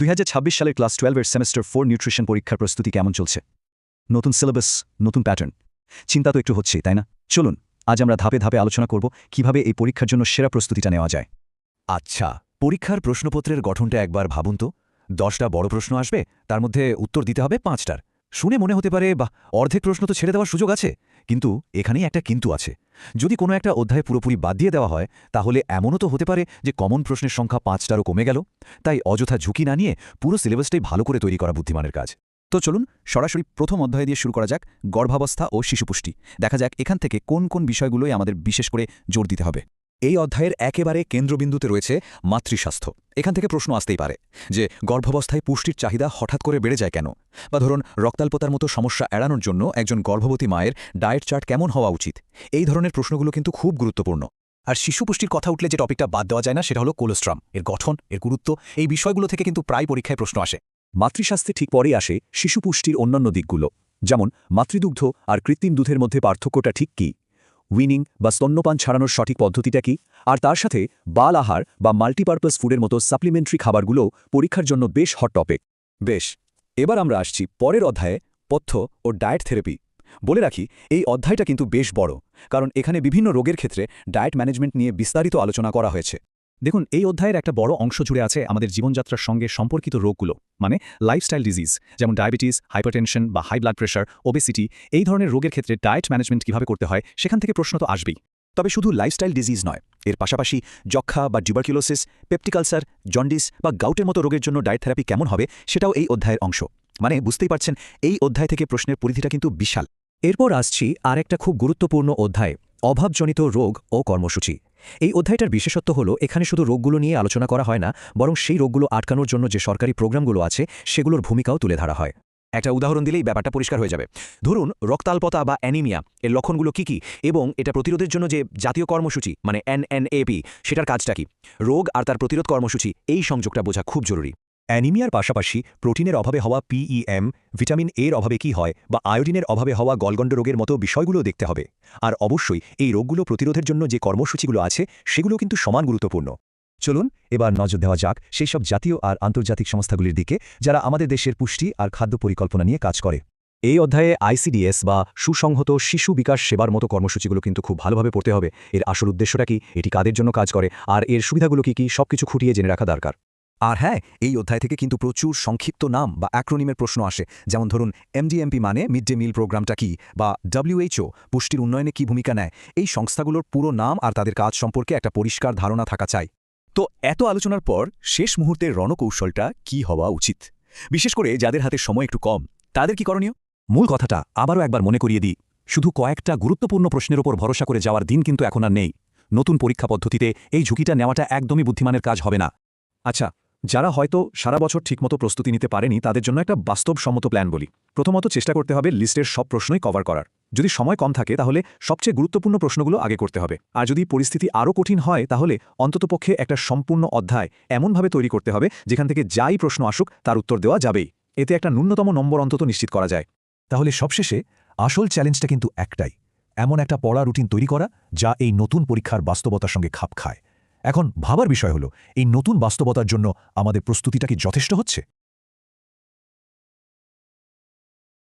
2026 সালের class 12-এর semester 4 nutrition পরীক্ষার প্রস্তুতি কেমন চলছে? নতুন সিলেবাস, নতুন প্যাটার্ন। চিন্তা তো একটু হচ্ছেই, তাই না? চলুন আজ আমরা ধাপে ধাপে আলোচনা করব কিভাবে এই পরীক্ষার জন্য সেরা প্রস্তুতিটা নেওয়া যায়। আচ্ছা, পরীক্ষার প্রশ্নপত্রের গঠনটা একবার ভাবুন তো। 10টা বড় প্রশ্ন আসবে, তার মধ্যে উত্তর দিতে হবে 5টার। শুনে মনে হতে পারে বা অর্ধেক প্রশ্ন তো ছেড়ে দেওয়ার সুযোগ আছে, কিন্তু এখানেই একটা কিন্তু আছে। যদি কোনো একটা অধ্যায় পুরোপুরি বাদ দিয়ে দেওয়া হয়, তাহলে এমনও তো হতে পারে যে কমন প্রশ্নের সংখ্যা 5টারও কমে গেল। তাই অযথা ঝুঁকি না নিয়ে পুরো সিলেবাসটাই ভালো করে তৈরি করা বুদ্ধিমানের কাজ। তো চলুন সরাসরি প্রথম অধ্যায় দিয়ে শুরু করা যাক, গর্ভাবস্থা ও শিশুপুষ্টি। দেখা যাক এখান থেকে কোন কোন বিষয়গুলোই আমাদের বিশেষ করে জোর দিতে হবে। এই অধ্যায়ের একেবারে কেন্দ্রবিন্দুতে রয়েছে মাতৃস্বাস্থ্য। এখান থেকে প্রশ্ন আসতেই পারে যে গর্ভাবস্থায় পুষ্টির চাহিদা হঠাৎ করে বেড়ে যায় কেন, বা ধরুন রক্তাল্পতার মতো সমস্যা এড়ানোর জন্য একজন গর্ভবতী মায়ের ডায়েট চার্ট কেমন হওয়া উচিত। এই ধরনের প্রশ্নগুলো কিন্তু খুব গুরুত্বপূর্ণ। আর শিশুপুষ্টির কথা উঠলে যে টপিকটা বাদ দেওয়া যায় না সেটা হলো কোলোস্ট্রাম, এর গঠন, এর গুরুত্ব। এই বিষয়গুলো থেকে কিন্তু প্রায় পরীক্ষায় প্রশ্ন আসে। মাতৃস্বাস্থ্যে ঠিক পরেই আসে শিশুপুষ্টির অন্যান্য দিকগুলো, যেমন মাতৃদুগ্ধ আর কৃত্রিম দুধের মধ্যে পার্থক্যটা ঠিক কী, উইনিং বা স্তন্যপান ছাড়ানোর সঠিক পদ্ধতিটা কী, আর তার সাথে বাল আহার বা মাল্টিপারপাস ফুডের মতো সাপ্লিমেন্টারি খাবারগুলোও পরীক্ষার জন্য বেশ হট টপিক। বেশ, এবার আমরা আসছি পরের অধ্যায়ে, পথ্য ও ডায়েট থেরাপি। বলে রাখি, এই অধ্যায়টা কিন্তু বেশ বড়, কারণ এখানে বিভিন্ন রোগের ক্ষেত্রে ডায়েট ম্যানেজমেন্ট নিয়ে বিস্তারিত আলোচনা করা হয়েছে। দেখুন, এই অধ্যায়ের একটা বড় অংশ জুড়ে আছে আমাদের জীবনযাত্রার সঙ্গে সম্পর্কিত রোগগুলো, মানে লাইফস্টাইল ডিজিজ, যেমন ডায়াবেটিস, হাইপারটেনশন বা হাই ব্লাড প্রেশার, ওবেসিটি। এই ধরনের রোগের ক্ষেত্রে ডায়েট ম্যানেজমেন্ট কীভাবে করতে হয় সেখান থেকে প্রশ্ন তো আসবেই। তবে শুধু লাইফস্টাইল ডিজিজ নয়, এর পাশাপাশি যক্ষা বা টিউবারকুলোসিস, পেপটিক আলসার, জন্ডিস বা গাউটের মতো রোগের জন্য ডায়েট থেরাপি কেমন হবে সেটাও এই অধ্যায়ের অংশ। মানে বুঝতেই পারছেন, এই অধ্যায় থেকে প্রশ্নের পরিধিটা কিন্তু বিশাল। এরপর আসছি আর একটা খুব গুরুত্বপূর্ণ অধ্যায়, অভাবজনিত রোগ ও কর্মসূচি। এই অধ্যায়টার বিশেষত্ব হলো এখানে শুধু রোগগুলো নিয়ে আলোচনা করা হয় না, বরং সেই রোগগুলো আটকানোর জন্য যে সরকারি প্রোগ্রামগুলো আছে সেগুলোর ভূমিকাও তুলে ধরা হয়। একটা উদাহরণ দিলেই ব্যাপারটা পরিষ্কার হয়ে যাবে। ধরুন রক্তাল্পতা বা অ্যানিমিয়া, এর লক্ষণগুলো কী কী এবং এটা প্রতিরোধের জন্য যে জাতীয় কর্মসূচি মানে NNAP সেটার কাজটা কী। রোগ আর তার প্রতিরোধ কর্মসূচি, এই সংযোগটা বোঝা খুব জরুরি। অ্যানিমিয়ার পাশাপাশি প্রোটিনের অভাবে হওয়া PEM, ভিটামিন এর অভাবে কী হয়, বা আয়োডিনের অভাবে হওয়া গলগণ্ড রোগের মতো বিষয়গুলো দেখতে হবে। আর অবশ্যই এই রোগগুলো প্রতিরোধের জন্য যে কর্মসূচিগুলো আছে সেগুলো কিন্তু সমান গুরুত্বপূর্ণ। চলুন এবার নজর দেওয়া যাক সেই সব জাতীয় আর আন্তর্জাতিক সংস্থাগুলির দিকে যারা আমাদের দেশের পুষ্টি আর খাদ্য পরিকল্পনা নিয়ে কাজ করে। এই অধ্যায়ে ICDS বা সুসংহত শিশু বিকাশ সেবার মতো কর্মসূচিগুলো কিন্তু খুব ভালোভাবে পড়তে হবে। এর আসল উদ্দেশ্যটা কি, এটি কাদের জন্য কাজ করে, আর এর সুবিধাগুলো কী সবকিছু খুঁটিয়ে জেনে রাখা দরকার। আর হ্যাঁ, এই অধ্যায় থেকে কিন্তু প্রচুর সংক্ষিপ্ত নাম বা অ্যাক্রোনিমের প্রশ্ন আসে, যেমন ধরুন MDMP মানে মিড ডে মিল প্রোগ্রামটা কি, বা WHO পুষ্টির উন্নয়নে কী ভূমিকা নেয়। এই সংস্থাগুলোর পুরো নাম আর তাদের কাজ সম্পর্কে একটা পরিষ্কার ধারণা থাকা চাই। তো এত আলোচনার পর শেষ মুহূর্তের রণকৌশলটা কি হওয়া উচিত, বিশেষ করে যাদের হাতে সময় একটু কম, তাদের কি করণীয়? মূল কথাটা আবারও একবার মনে করিয়ে দিই, শুধু কয়েকটা গুরুত্বপূর্ণ প্রশ্নের ওপর ভরসা করে যাওয়ার দিন কিন্তু এখন আর নেই। নতুন পরীক্ষা পদ্ধতিতে এই ঝুঁকিটা নেওয়াটা একদমই বুদ্ধিমানের কাজ হবে না। আচ্ছা, যারা হয়তো সারা বছর ঠিকমতো প্রস্তুতি নিতে পারেনি তাদের জন্য একটা বাস্তবসম্মত প্ল্যান বলি। প্রথমত চেষ্টা করতে হবে লিস্টের সব প্রশ্নই কভার করার। যদি সময় কম থাকে তাহলে সবচেয়ে গুরুত্বপূর্ণ প্রশ্নগুলো আগে করতে হবে। আর যদি পরিস্থিতি আরও কঠিন হয় তাহলে অন্ততপক্ষে একটা সম্পূর্ণ অধ্যায় এমনভাবে তৈরি করতে হবে যেখান থেকে যাই প্রশ্ন আসুক তার উত্তর দেওয়া যাবেই। এতে একটা ন্যূনতম নম্বর অন্তত নিশ্চিত করা যায়। তাহলে সবশেষে আসল চ্যালেঞ্জটা কিন্তু একটাই, এমন একটা পড়া রুটিন তৈরি করা যা এই নতুন পরীক্ষার বাস্তবতার সঙ্গে খাপ খায়। এখন ভাবার বিষয় হলো, এই নতুন বাস্তবতার জন্য আমাদের প্রস্তুতিটা কি যথেষ্ট হচ্ছে?